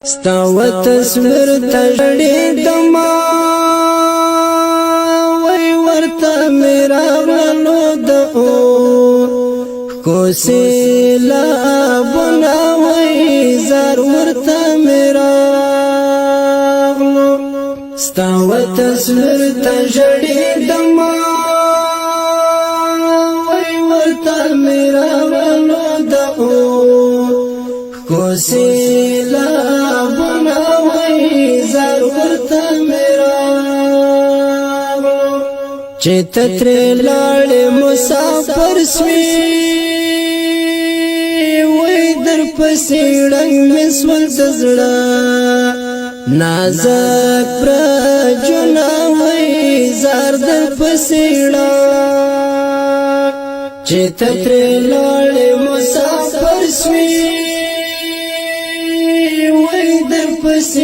ستاو تصویر تجڑی دما وی ورطا میرا غلو دعو کوسیلا بنا وی زار ورطا میرا غلو ستاو تصویر تجڑی دما وی ورطا میرا غلو دعو کوسیلا چیت تری لاړې مسافر سوي وای در پسې ډنګ مسول دزړه نازک پر جنا وای زار در پسې ډا چیت تری لاړې مسافر سوي وای در پسې